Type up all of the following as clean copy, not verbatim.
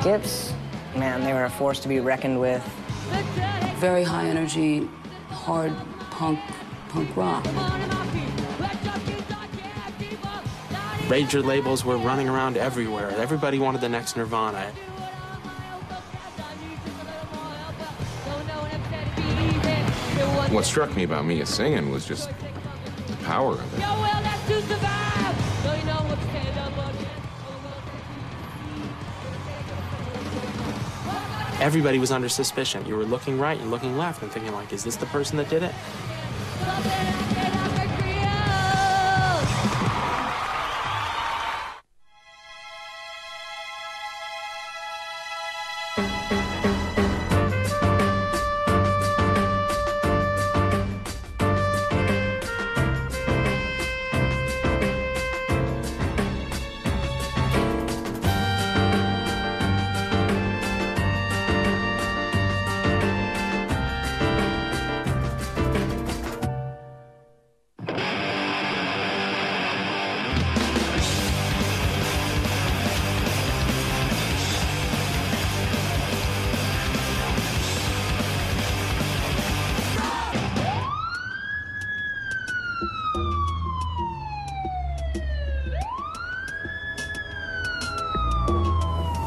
Gits, man, they were a force to be reckoned with. Very high energy, hard punk rock. Major labels were running around everywhere. Everybody wanted the next Nirvana. What struck me about Mia singing was just the power of it. Everybody was under suspicion. You were looking right and looking left and thinking, like, is this the person that did it?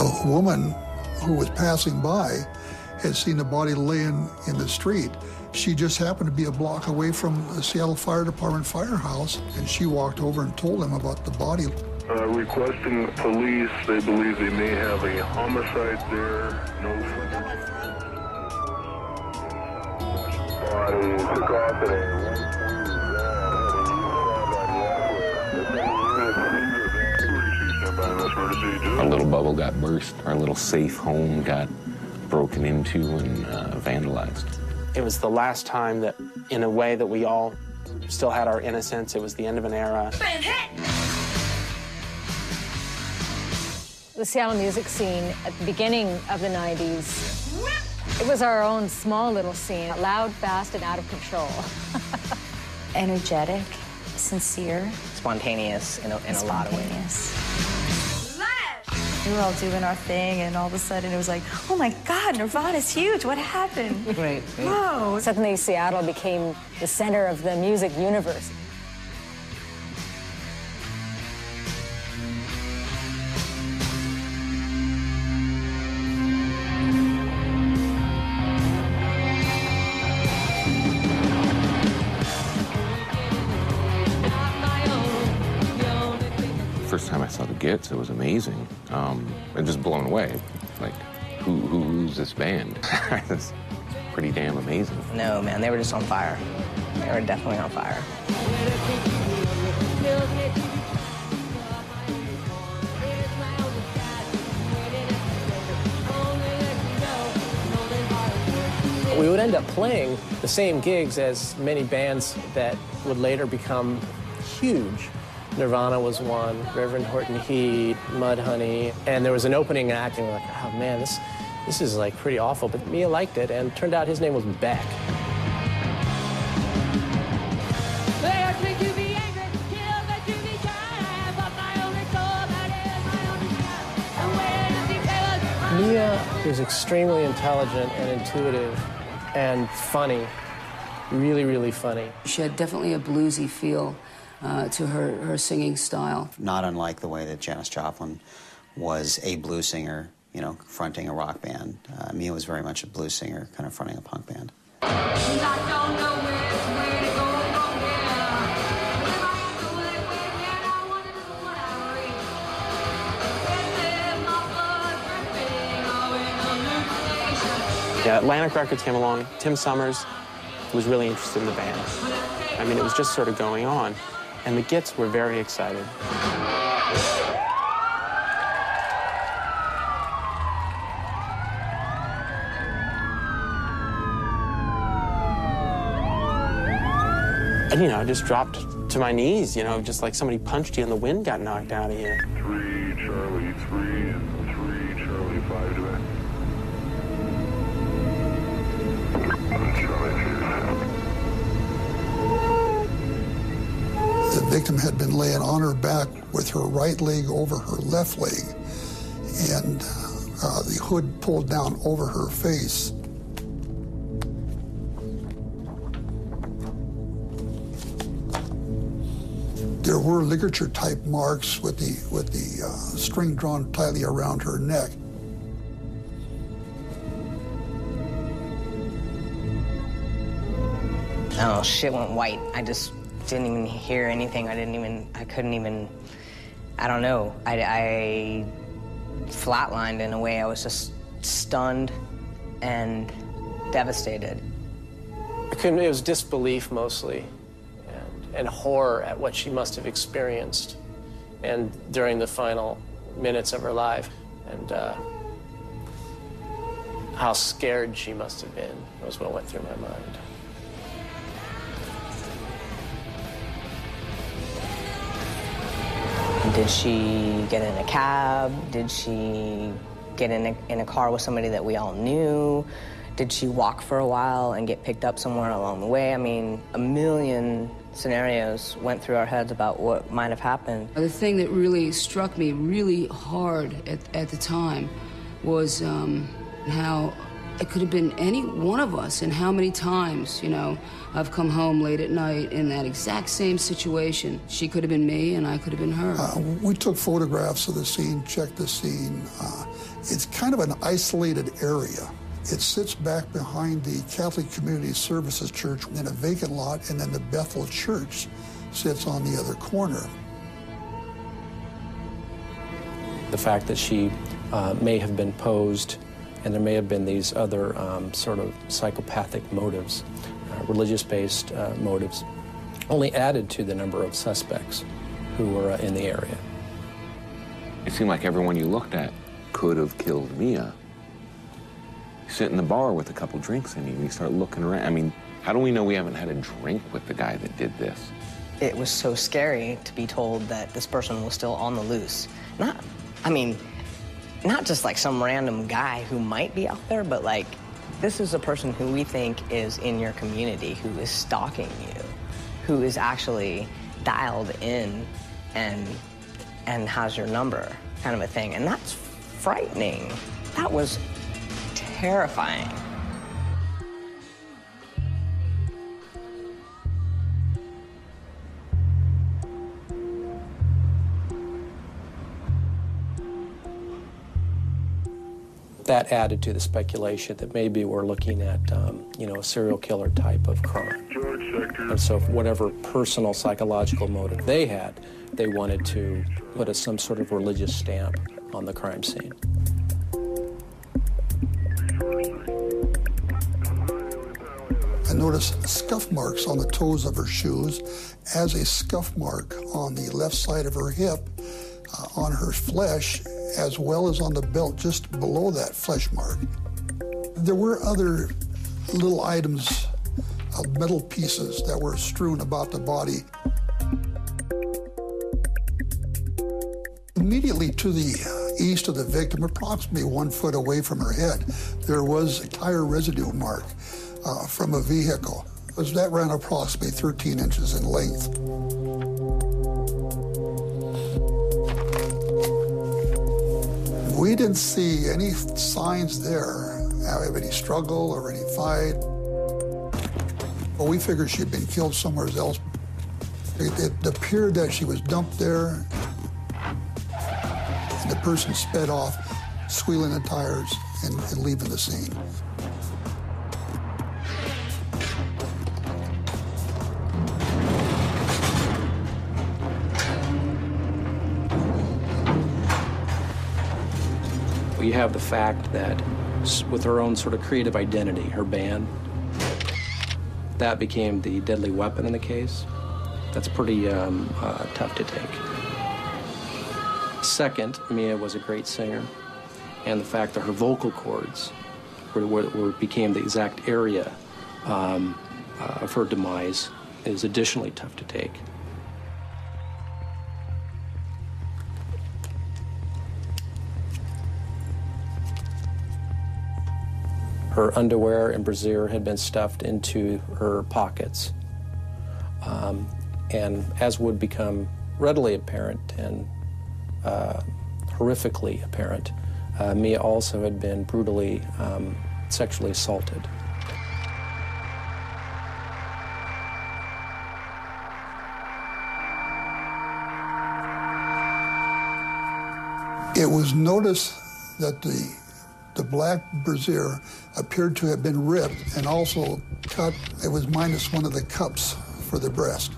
A woman who was passing by had seen a body laying in the street. She just happened to be a block away from the Seattle Fire Department firehouse, and she walked over and told them about the body. Requesting police, they believe they may have a homicide there. No body took off at Our little bubble got burst. Our little safe home got broken into and vandalized. It was the last time that, in a way, that we all still had our innocence. It was the end of an era. The Seattle music scene at the beginning of the 90s, it was our own small little scene, loud, fast, and out of control. Energetic, sincere. Spontaneous in a lot of ways. We were all doing our thing, and all of a sudden it was like, oh my God, Nirvana's huge. What happened? Right. Whoa. Suddenly, Seattle became the center of the music universe. First time I saw the Gits, it was amazing. And just blown away. Like, who's this band? It's pretty damn amazing. No, man, they were just on fire. They were definitely on fire. We would end up playing the same gigs as many bands that would later become huge. Nirvana was one, Reverend Horton Heat, Mudhoney, and there was an opening act, and we're like, oh man, this is like pretty awful, but Mia liked it, and it turned out his name was Beck. Mia is extremely intelligent and intuitive and funny, really, really funny. She had definitely a bluesy feel to her singing style. Not unlike the way that Janis Joplin was a blues singer, you know, fronting a rock band. Mia was very much a blues singer, kind of fronting a punk band. Yeah, Atlantic Records came along. Tim Summers was really interested in the band. I mean, it was just sort of going on. And the Gits were very excited. And, you know, I just dropped to my knees, you know, just like somebody punched you and the wind got knocked out of you. 3, Charlie, 3, and 3, Charlie, 5 to it. The victim had been laying on her back with her right leg over her left leg. And the hood pulled down over her face. There were ligature-type marks with the string drawn tightly around her neck. I don't know, shit went white. I just didn't even hear anything. I couldn't even, I don't know. I flatlined in a way. I was just stunned and devastated. It was disbelief mostly, and horror at what she must have experienced and during the final minutes of her life, and how scared she must have been was what went through my mind. Did she get in a cab? Did she get in a car with somebody that we all knew? Did she walk for a while and get picked up somewhere along the way? I mean, a million scenarios went through our heads about what might have happened. The thing that really struck me really hard at the time was how it could have been any one of us, and how many times, you know, I've come home late at night in that exact same situation. She could have been me, and I could have been her. We took photographs of the scene, checked the scene. It's kind of an isolated area. It sits back behind the Catholic Community Services Church in a vacant lot, and then the Bethel Church sits on the other corner. The fact that she may have been posed, and there may have been these other sort of psychopathic motives, religious-based motives, only added to the number of suspects who were in the area. It seemed like everyone you looked at could have killed Mia. You sit in the bar with a couple drinks in you, and you start looking around. I mean, how do we know we haven't had a drink with the guy that did this? It was so scary to be told that this person was still on the loose. Not just like some random guy who might be out there, but like, this is a person who we think is in your community, who is stalking you, who is actually dialed in and has your number, kind of a thing. And that's frightening. That was terrifying. That added to the speculation that maybe we're looking at, you know, a serial killer type of crime. And so whatever personal psychological motive they had, they wanted to put some sort of religious stamp on the crime scene. I noticed scuff marks on the toes of her shoes, as a scuff mark on the left side of her hip, on her flesh, as well as on the belt just below that flesh mark. There were other little items, metal pieces that were strewn about the body. Immediately to the east of the victim, approximately 1 foot away from her head, there was a tire residue mark from a vehicle. That ran approximately 13 inches in length. We didn't see any signs there of any struggle or any fight. Well, we figured she'd been killed somewhere else. It appeared that she was dumped there, and the person sped off, squealing the tires and leaving the scene. You have the fact that with her own sort of creative identity, her band, that became the deadly weapon in the case. That's pretty tough to take. Second, Mia was a great singer, and the fact that her vocal cords became the exact area of her demise is additionally tough to take. Her underwear and brassiere had been stuffed into her pockets. And as would become readily apparent and horrifically apparent, Mia also had been brutally sexually assaulted. It was noticed that the black brassiere appeared to have been ripped and also cut. It was minus one of the cups for the breast.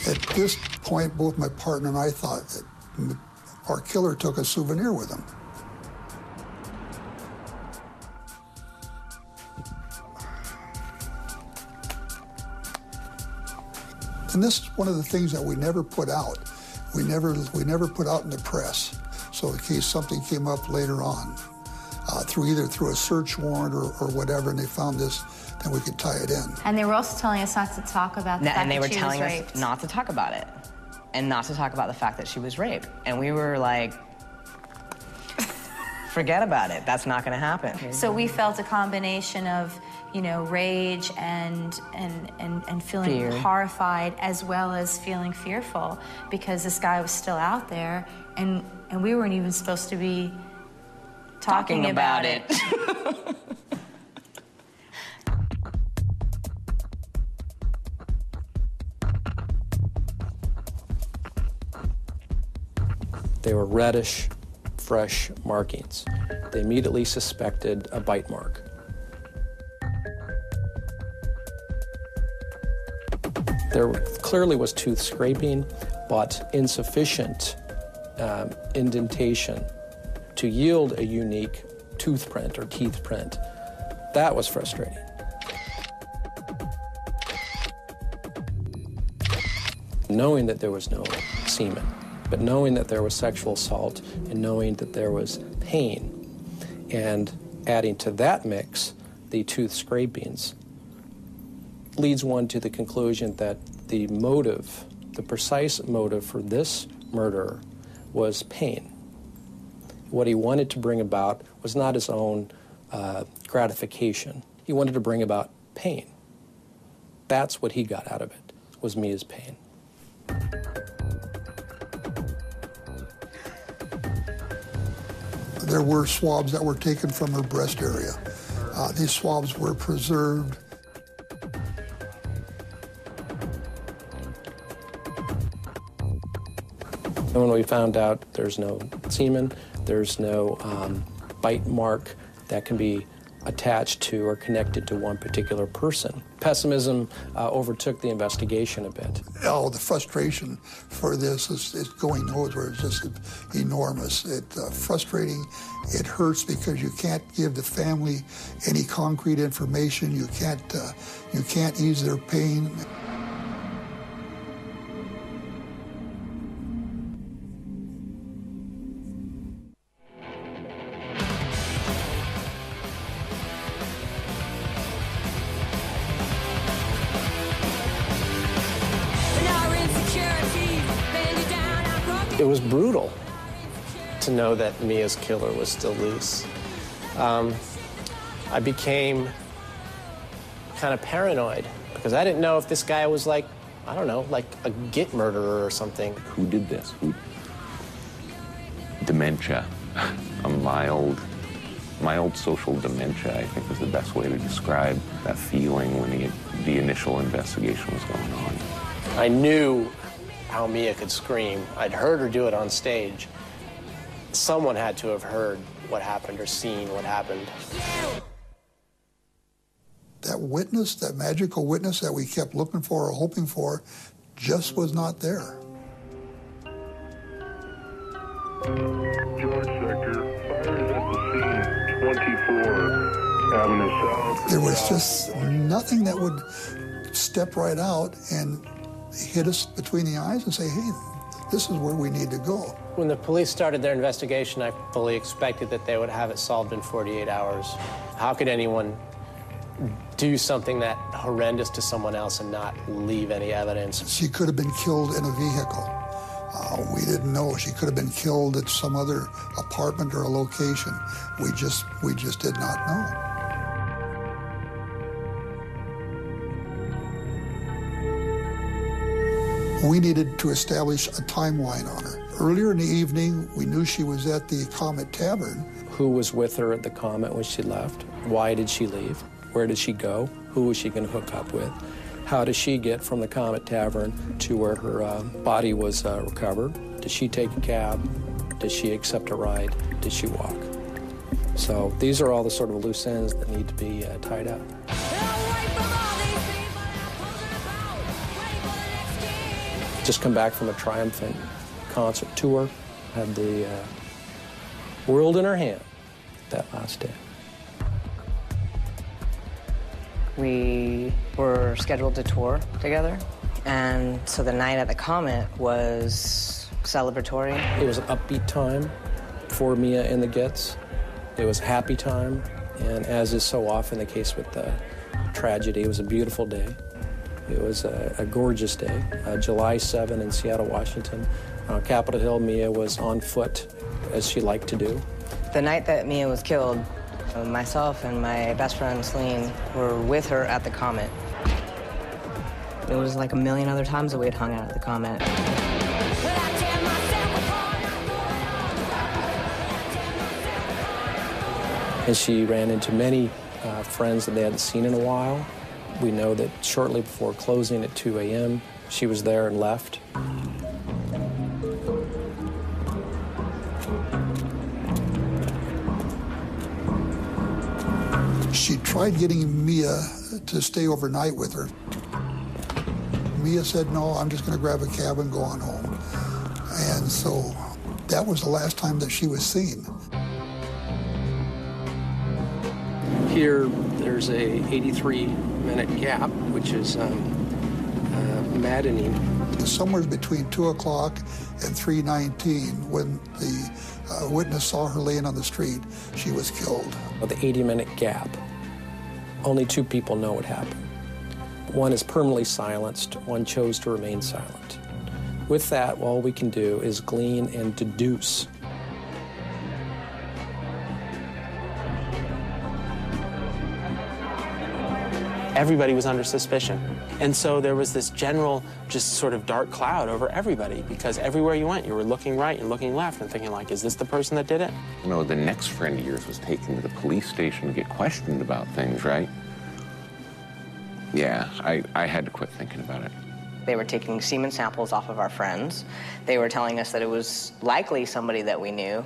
At this point, both my partner and I thought that our killer took a souvenir with him. And this is one of the things that we never put out. We never put out in the press. So in case something came up later on, either through a search warrant or whatever, and they found this, then we could tie it in. And they were also telling us not to talk about the fact and they that were she telling was us raped. not to talk about it, and not to talk about the fact that she was raped. And we were like, forget about it. That's not going to happen. So we felt a combination of, you know, rage and feeling Fear. horrified, as well as feeling fearful, because this guy was still out there, and we weren't even supposed to be talking about it. They were reddish, fresh markings. They immediately suspected a bite mark. There clearly was tooth scraping, but insufficient indentation to yield a unique tooth print or teeth print. That was frustrating. Knowing that there was no semen, but knowing that there was sexual assault and knowing that there was pain, and adding to that mix the tooth scrapings, leads one to the conclusion that the motive, the precise motive for this murder was pain. What he wanted to bring about was not his own gratification. He wanted to bring about pain. That's what he got out of it, was Mia's pain. There were swabs that were taken from her breast area. These swabs were preserved. And when we found out there's no semen, there's no bite mark that can be attached to or connected to one particular person, pessimism overtook the investigation a bit. Oh, the frustration for this is going nowhere. It's just enormous. It's frustrating. It hurts because you can't give the family any concrete information. You can't ease their pain. It was brutal to know that Mia's killer was still loose. I became kind of paranoid because I didn't know if this guy was like, I don't know, like a Git murderer or something. Who did this? Dementia. A mild social dementia, I think, is the best way to describe that feeling when the initial investigation was going on. I knew how Mia could scream. I'd heard her do it on stage. Someone had to have heard what happened or seen what happened. That witness, that magical witness that we kept looking for or hoping for, just was not there. George Sector, fires at the scene, 24 Avenue South. There was just nothing that would step right out and hit us between the eyes and say, hey, this is where we need to go. When the police started their investigation, I fully expected that they would have it solved in 48 hours. How could anyone do something that horrendous to someone else and not leave any evidence? She could have been killed in a vehicle. We didn't know. She could have been killed at some other apartment or a location. We just did not know. We needed to establish a timeline on her, Earlier in the evening, we knew she was at the Comet Tavern. Who was with her at the Comet when she left? Why did she leave? Where did she go? Who was she going to hook up with? How does she get from the Comet Tavern to where her body was recovered? Did she take a cab? Did she accept a ride? Did she walk? So these are all the sort of loose ends that need to be tied up. Just come back from a triumphant concert tour, had the world in her hand that last day. We were scheduled to tour together, and so the night at the Comet was celebratory. It was an upbeat time for Mia and the Gits. It was a happy time, and as is so often the case with the tragedy, it was a beautiful day. It was a gorgeous day. July 7 in Seattle, Washington. Capitol Hill, Mia was on foot, as she liked to do. The night that Mia was killed, myself and my best friend, Celine, were with her at the Comet. It was like a million other times that we had hung out at the Comet. And she ran into many friends that they hadn't seen in a while. We know that shortly before closing at 2 a.m., she was there and left. She tried getting Mia to stay overnight with her. Mia said, no, I'm just going to grab a cab and go on home. And so that was the last time that she was seen. Here, there's a 83-minute gap, which is maddening. Somewhere between 2 o'clock and 3:19, when the witness saw her laying on the street, she was killed. The 80-minute gap, only two people know what happened. One is permanently silenced, one chose to remain silent. With that, all we can do is glean and deduce. Everybody was under suspicion. And so there was this general, just sort of dark cloud over everybody, because everywhere you went, you were looking right and looking left and thinking, like, is this the person that did it? You know, the next friend of yours was taken to the police station to get questioned about things, right? Yeah, I had to quit thinking about it. They were taking semen samples off of our friends. They were telling us that it was likely somebody that we knew.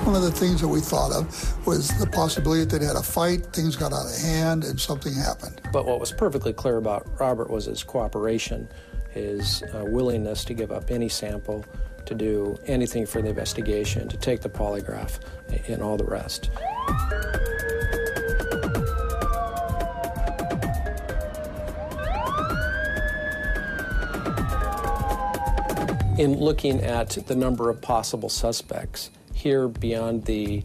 One of the things that we thought of was the possibility that they had a fight, things got out of hand, and something happened. But what was perfectly clear about Robert was his cooperation, his willingness to give up any sample, to do anything for the investigation, to take the polygraph, and all the rest. In looking at the number of possible suspects, here beyond the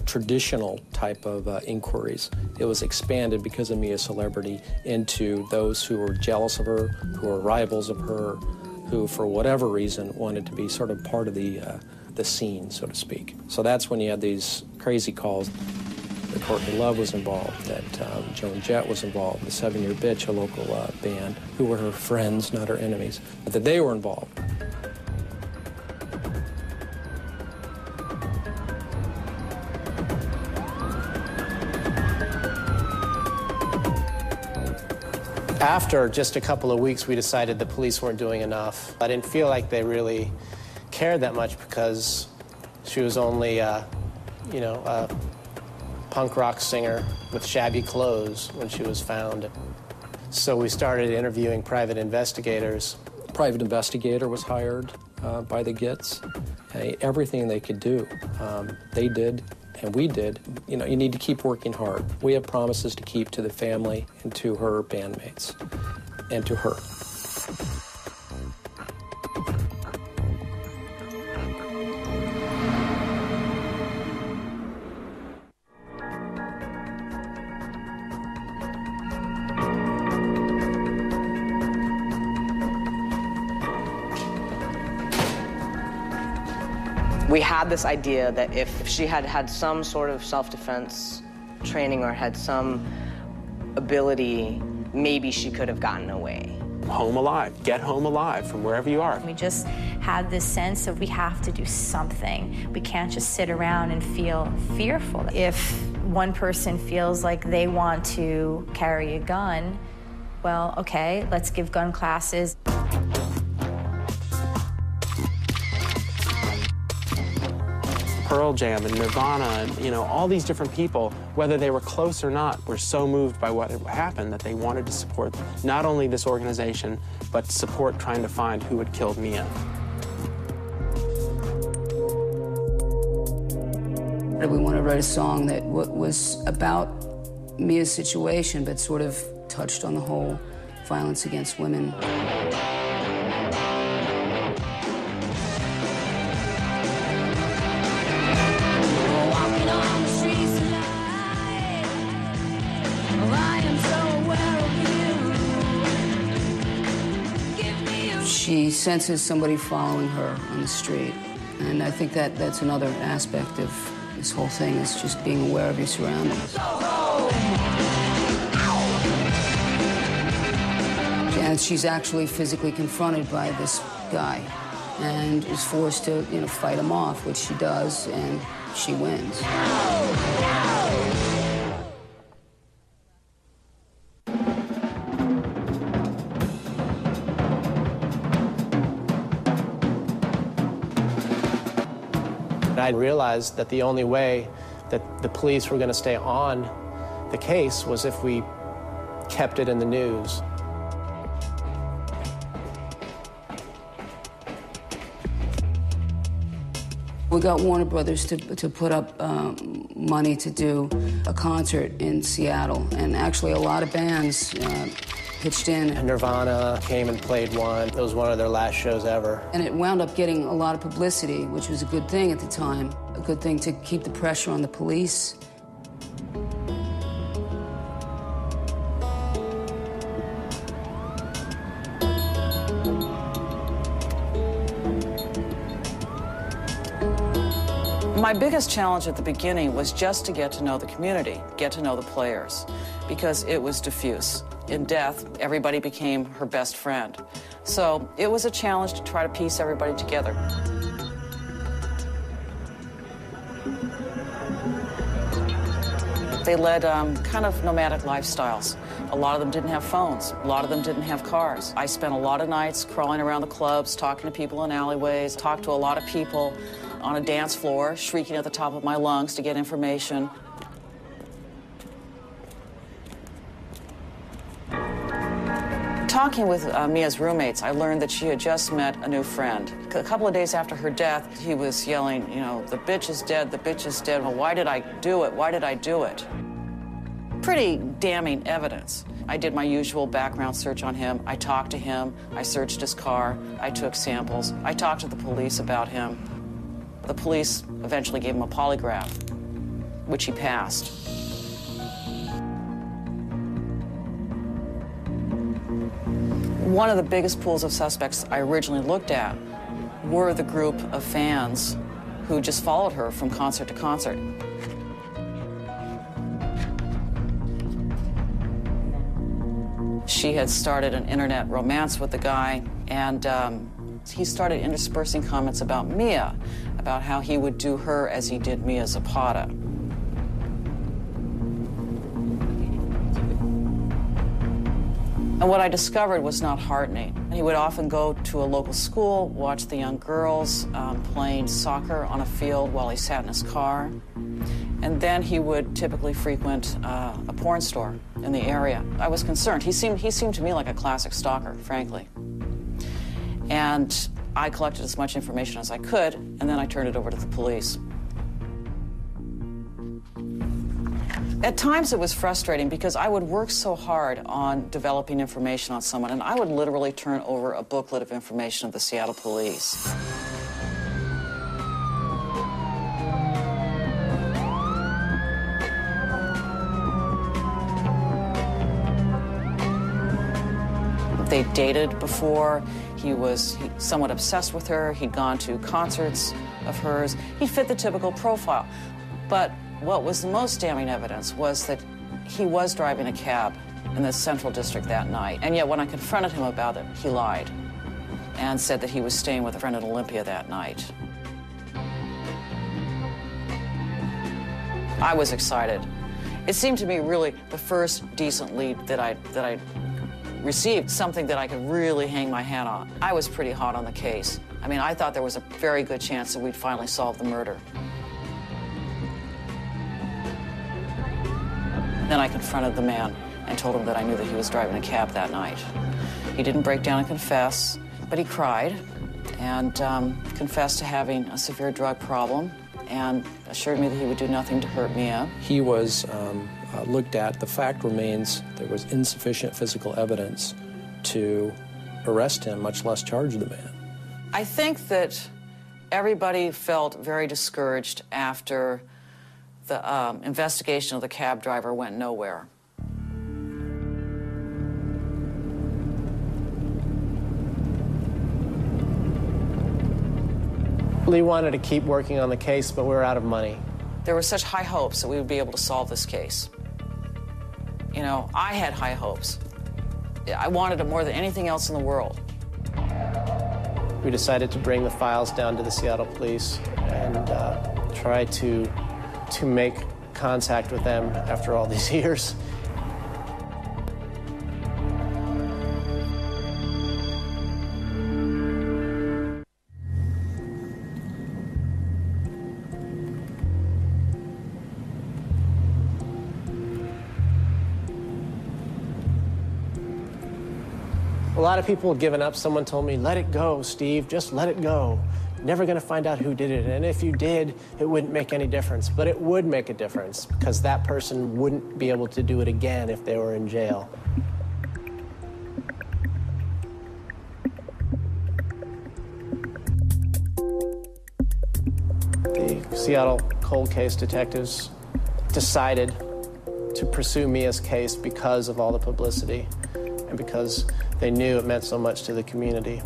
traditional type of inquiries, it was expanded because of Mia's celebrity into those who were jealous of her, who were rivals of her, who for whatever reason wanted to be sort of part of the scene, so to speak. So that's when you had these crazy calls that Courtney Love was involved, that Joan Jett was involved, the 7 Year Bitch, a local band, who were her friends, not her enemies, but that they were involved. After just a couple of weeks, we decided the police weren't doing enough. I didn't feel like they really cared that much because she was only, a punk rock singer with shabby clothes when she was found. So we started interviewing private investigators. A private investigator was hired by the Gits. Everything they could do, they did. And we did. You know, you need to keep working hard. We have promises to keep to the family and to her bandmates and to her. We had this idea that if she had had some sort of self-defense training or had some ability, maybe she could have gotten away. Home alive. Get home alive from wherever you are. We just had this sense of we have to do something. We can't just sit around and feel fearful. If one person feels like they want to carry a gun, well, okay, let's give gun classes. Pearl Jam and Nirvana and, you know, all these different people, whether they were close or not, were so moved by what had happened that they wanted to support not only this organization, but support trying to find who had killed Mia. We want to write a song that was about Mia's situation, but sort of touched on the whole violence against women. She senses somebody following her on the street, and I think that that's another aspect of this whole thing, is just being aware of your surroundings. And she's actually physically confronted by this guy and is forced to, you know, fight him off, which she does, and she wins. I realized that the only way that the police were going to stay on the case was if we kept it in the news. We got Warner Brothers to put up money to do a concert in Seattle, and actually a lot of bands pitched in. And Nirvana came and played one. It was one of their last shows ever. And it wound up getting a lot of publicity, which was a good thing at the time, a good thing to keep the pressure on the police. My biggest challenge at the beginning was just to get to know the community, get to know the players, because it was diffuse. In death, everybody became her best friend. So it was a challenge to try to piece everybody together. They led kind of nomadic lifestyles. A lot of them didn't have phones. A lot of them didn't have cars. I spent a lot of nights crawling around the clubs, talking to people in alleyways, talked to a lot of people on a dance floor, shrieking at the top of my lungs to get information. Talking with Mia's roommates, I learned that she had just met a new friend. A couple of days after her death, he was yelling, you know, the bitch is dead, the bitch is dead. Well, why did I do it? Why did I do it? Pretty damning evidence. I did my usual background search on him. I talked to him. I searched his car. I took samples. I talked to the police about him. The police eventually gave him a polygraph, which he passed. One of the biggest pools of suspects I originally looked at were the group of fans who just followed her from concert to concert. She had started an internet romance with the guy, and he started interspersing comments about Mia, about how he would do her as he did Mia Zapata. And what I discovered was not heartening. He would often go to a local school, watch the young girls playing soccer on a field while he sat in his car. And then he would typically frequent a porn store in the area. I was concerned. He seemed to me like a classic stalker, frankly. And I collected as much information as I could, and then I turned it over to the police. At times it was frustrating because I would work so hard on developing information on someone, and I would literally turn over a booklet of information of the Seattle police. They dated before. He was somewhat obsessed with her. He'd gone to concerts of hers. He fit the typical profile. But what was the most damning evidence was that he was driving a cab in the Central District that night. And yet when I confronted him about it, he lied and said that he was staying with a friend at Olympia that night. I was excited. It seemed to me really the first decent lead that I received, something that I could really hang my hat on. I was pretty hot on the case. I mean, I thought there was a very good chance that we'd finally solve the murder. Then I confronted the man and told him that I knew that he was driving a cab that night. He didn't break down and confess, but he cried and confessed to having a severe drug problem and assured me that he would do nothing to hurt Mia. He was looked at. The fact remains there was insufficient physical evidence to arrest him, much less charge the man. I think that everybody felt very discouraged after the investigation of the cab driver went nowhere. Lee wanted to keep working on the case, but we were out of money. There were such high hopes that we would be able to solve this case. You know, I had high hopes. I wanted it more than anything else in the world. We decided to bring the files down to the Seattle police and try to make contact with them after all these years. A lot of people had given up. Someone told me, let it go, Steve, just let it go. Never gonna find out who did it, and if you did, it wouldn't make any difference. But it would make a difference, because that person wouldn't be able to do it again if they were in jail. The Seattle cold case detectives decided to pursue Mia's case because of all the publicity and because they knew it meant so much to the community.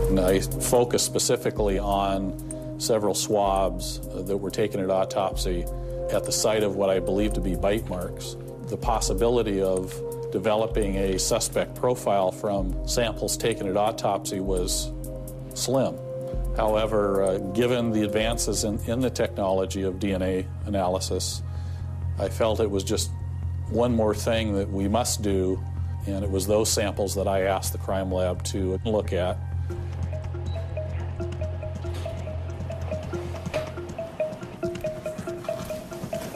And I focused specifically on several swabs that were taken at autopsy at the site of what I believe to be bite marks. The possibility of developing a suspect profile from samples taken at autopsy was slim. However, given the advances in the technology of DNA analysis, I felt it was just one more thing that we must do, and it was those samples that I asked the crime lab to look at.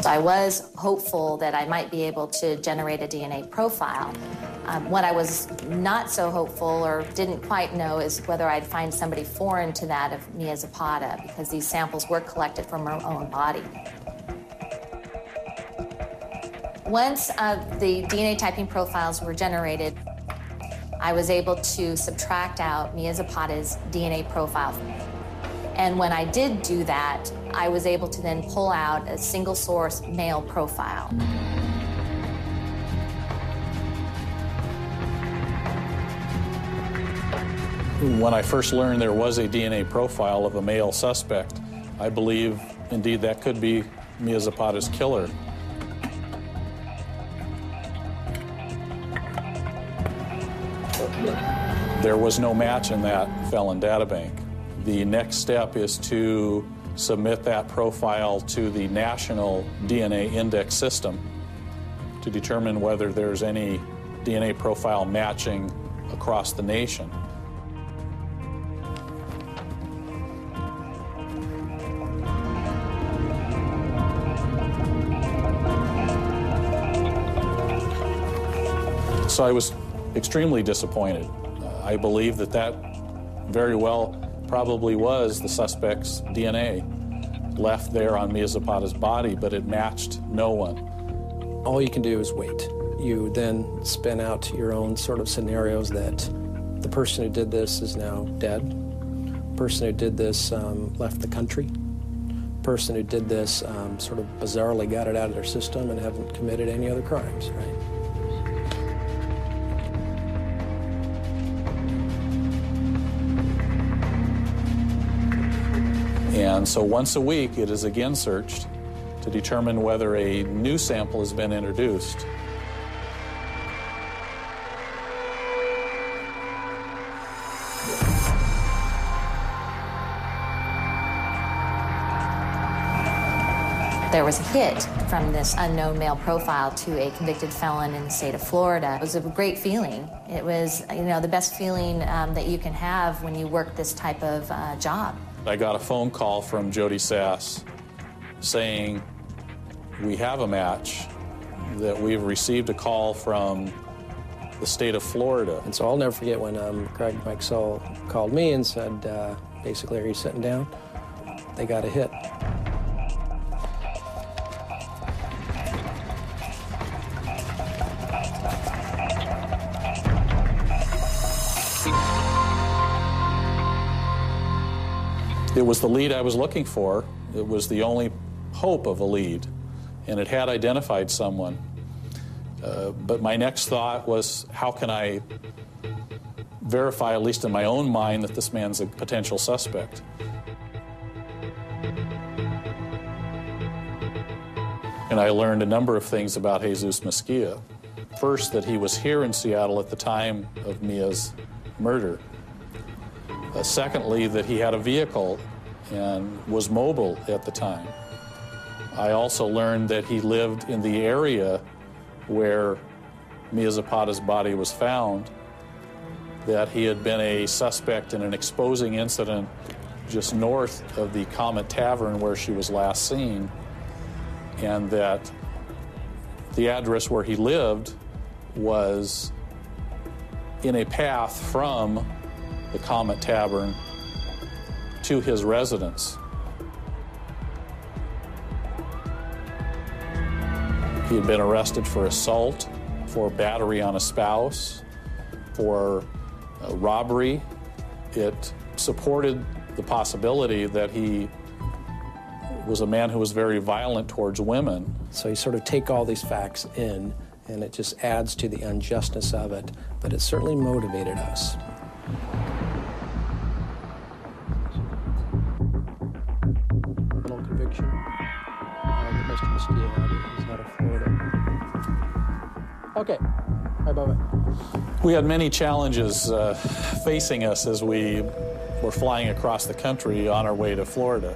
I was hopeful that I might be able to generate a DNA profile. What I was not so hopeful or didn't quite know is whether I'd find somebody foreign to that of Mia Zapata, because these samples were collected from her own body. Once the DNA typing profiles were generated, I was able to subtract out Mia Zapata's DNA profile. And when I did do that, I was able to then pull out a single source male profile. When I first learned there was a DNA profile of a male suspect, I believe indeed that could be Mia Zapata's killer. There was no match in that felon databank. The next step is to submit that profile to the National DNA Index System to determine whether there's any DNA profile matching across the nation. So I was extremely disappointed. I believe that very well probably was the suspect's DNA left there on Mia Zapata's body, but it matched no one. All you can do is wait. You then spin out your own sort of scenarios that the person who did this is now dead. The person who did this left the country. The person who did this sort of bizarrely got it out of their system and haven't committed any other crimes, right? And so once a week, it is again searched to determine whether a new sample has been introduced. There was a hit from this unknown male profile to a convicted felon in the state of Florida. It was a great feeling. It was, you know, the best feeling that you can have when you work this type of job. I got a phone call from Jody Sass saying, we have a match, that we've received a call from the state of Florida. And so I'll never forget when Craig Maxwell called me and said, basically, are you sitting down? They got a hit. It was the lead I was looking for. It was the only hope of a lead, and it had identified someone. But my next thought was, how can I verify, at least in my own mind, that this man's a potential suspect? And I learned a number of things about Jesus Mesquia. First, that he was here in Seattle at the time of Mia's murder. Secondly, that he had a vehicle and was mobile at the time. I also learned that he lived in the area where Mia Zapata's body was found, that he had been a suspect in an exposing incident just north of the Comet Tavern where she was last seen, and that the address where he lived was in a path from the Comet Tavern to his residence. He had been arrested for assault, for battery on a spouse, for robbery. It supported the possibility that he was a man who was very violent towards women. So you sort of take all these facts in, and it just adds to the unjustness of it, but it certainly motivated us. Conviction that Mr. Mesquia had. He's out of Florida. Okay. All right, bye-bye. We had many challenges facing us as we were flying across the country on our way to Florida.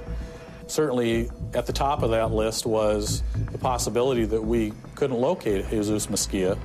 Certainly, at the top of that list was the possibility that we couldn't locate Jesus Mesquia.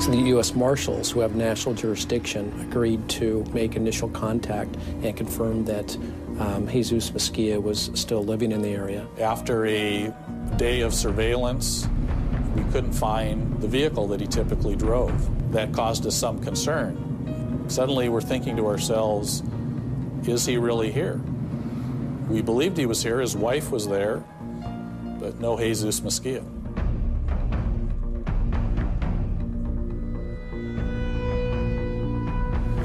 The U.S. Marshals, who have national jurisdiction, agreed to make initial contact and confirm that Jesus Mesquia was still living in the area. After a day of surveillance, we couldn't find the vehicle that he typically drove. That caused us some concern. Suddenly we're thinking to ourselves, is he really here? We believed he was here, his wife was there, but no Jesus Mesquia.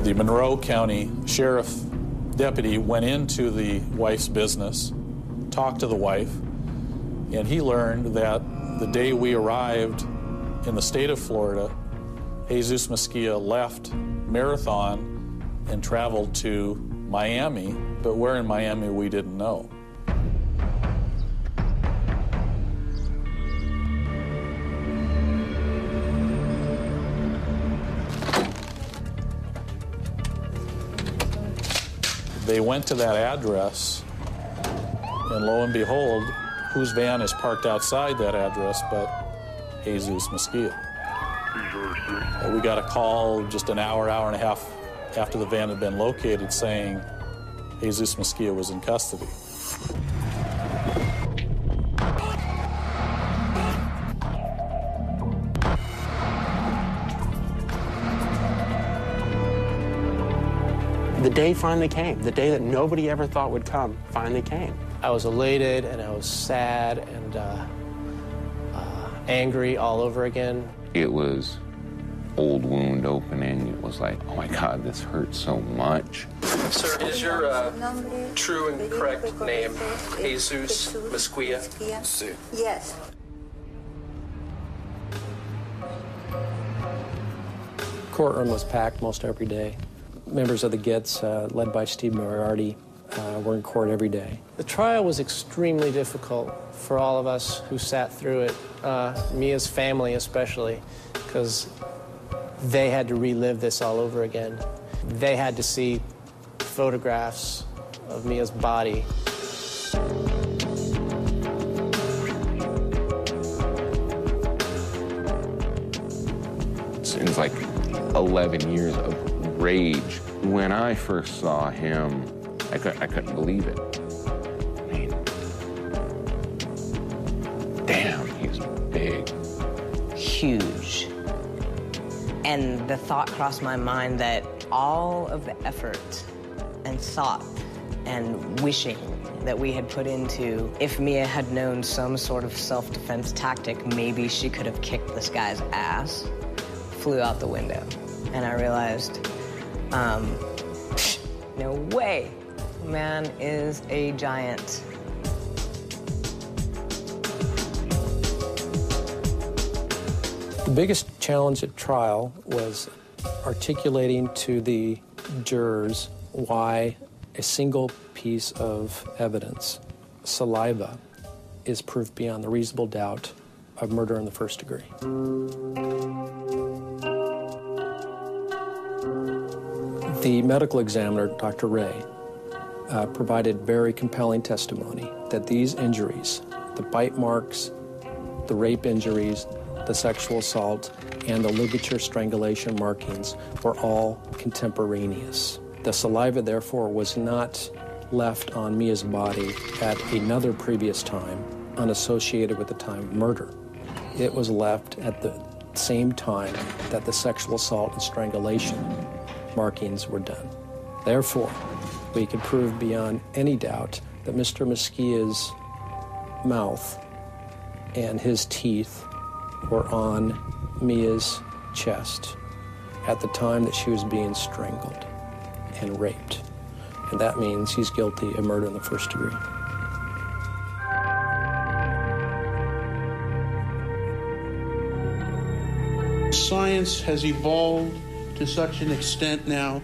The Monroe County Sheriff deputy went into the wife's business, talked to the wife, and he learned that the day we arrived in the state of Florida, Jesus Mesquia left Marathon and traveled to Miami, but where in Miami we didn't know. They went to that address, and lo and behold, whose van is parked outside that address but Jesus Mesquia. We got a call just an hour and a half after the van had been located saying Jesus Mesquia was in custody. The day finally came. The day that nobody ever thought would come finally came. I was elated, and I was sad and angry all over again. It was old wound opening. It was like, oh my God, this hurts so much. Sir, is your true and correct name Jesus Mesquia? Yes. Courtroom was packed most every day. Members of the Gits, led by Steve Moriarty, were in court every day. The trial was extremely difficult for all of us who sat through it, Mia's family especially, because they had to relive this all over again. They had to see photographs of Mia's body. Seems like 11 years of rage. When I first saw him, I couldn't believe it. I mean, damn, he's big. Huge. And the thought crossed my mind that all of the effort and thought and wishing that we had put into, if Mia had known some sort of self-defense tactic, maybe she could have kicked this guy's ass, flew out the window. And I realized, no way. Man is a giant. The biggest challenge at trial was articulating to the jurors why a single piece of evidence, saliva, is proof beyond the reasonable doubt of murder in the first degree. The medical examiner, Dr. Ray, provided very compelling testimony that these injuries, the bite marks, the rape injuries, the sexual assault, and the ligature strangulation markings were all contemporaneous. The saliva, therefore, was not left on Mia's body at another previous time unassociated with the time of murder. It was left at the same time that the sexual assault and strangulation markings were done. Therefore, we could prove beyond any doubt that Mr. Mesquia's mouth and his teeth were on Mia's chest at the time that she was being strangled and raped. And that means he's guilty of murder in the first degree. Science has evolved to such an extent now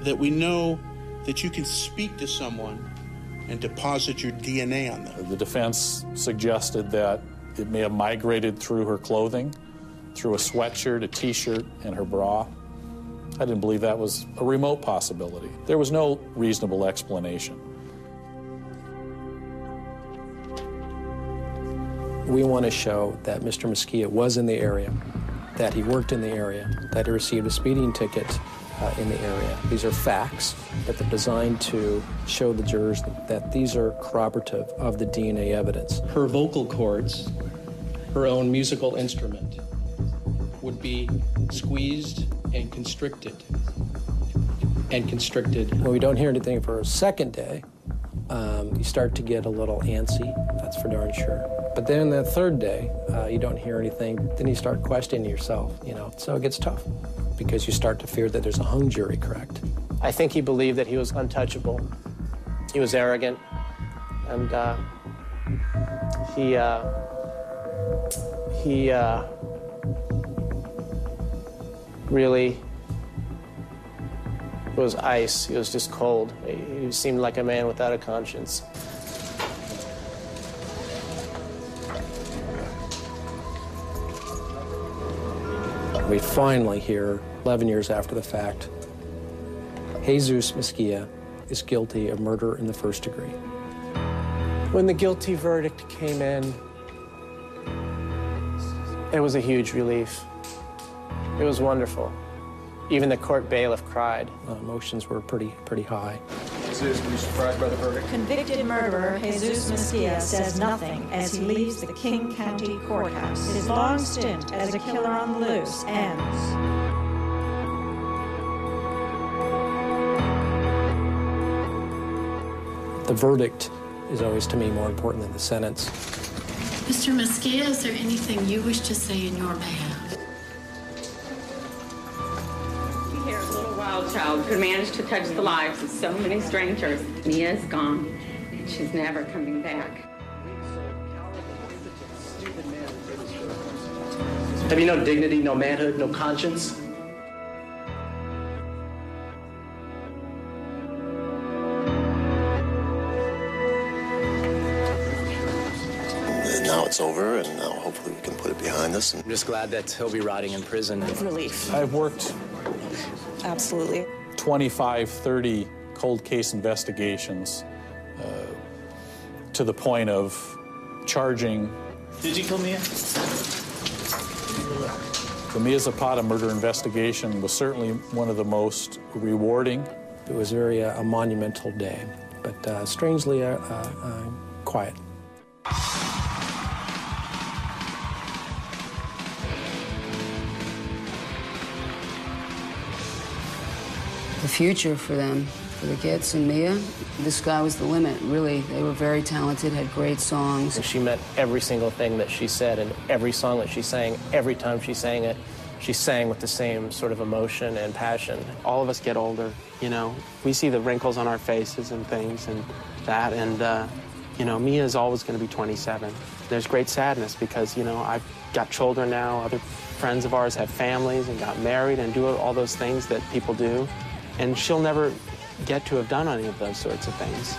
that we know that you can speak to someone and deposit your DNA on them. The defense suggested that it may have migrated through her clothing, through a sweatshirt, a t-shirt, and her bra. I didn't believe that was a remote possibility. There was no reasonable explanation. We want to show that Mr. Mesquia was in the area, that he worked in the area, that he received a speeding ticket in the area. These are facts, but they're designed to show the jurors that these are corroborative of the DNA evidence. Her vocal cords, her own musical instrument, would be squeezed and constricted. When we don't hear anything for a second day, you start to get a little antsy, that's for darn sure. But then that third day, you don't hear anything, then you start questioning yourself, so it gets tough because you start to fear that there's a hung jury, correct? I think he believed that he was untouchable. He was arrogant, and he really was ice. He was just cold. He seemed like a man without a conscience. We finally hear, 11 years after the fact, Jesus Mesquia is guilty of murder in the first degree. When the guilty verdict came in, it was a huge relief. It was wonderful. Even the court bailiff cried. Emotions were pretty high. Jesus, were you surprised by the verdict? Convicted murderer Jesus Mesquia says nothing as he leaves the King County Courthouse. His long stint as a killer on the loose ends. The verdict is always, to me, more important than the sentence. Mr. Mesquia, is there anything you wish to say in your behalf? wild child could manage to touch the lives of so many strangers. Mia is gone, and she's never coming back. Have you no dignity, no manhood, no conscience? Now it's over, and now hopefully we can put it behind us. I'm just glad that he'll be rotting in prison. Relief. I've worked Absolutely. 25, 30 cold case investigations to the point of charging. Did you kill Mia? The Mia Zapata murder investigation was certainly one of the most rewarding. It was very a monumental day, but strangely quiet. The future for them, for the Gits and Mia, the sky was the limit, really. They were very talented, had great songs. She meant every single thing that she said, and every song that she sang, every time she sang it, she sang with the same sort of emotion and passion. All of us get older, you know. We see the wrinkles on our faces and things and that, and, you know, Mia is always going to be 27. There's great sadness because, you know, I've got children now. Other friends of ours have families and got married and do all those things that people do. And she'll never get to have done any of those sorts of things.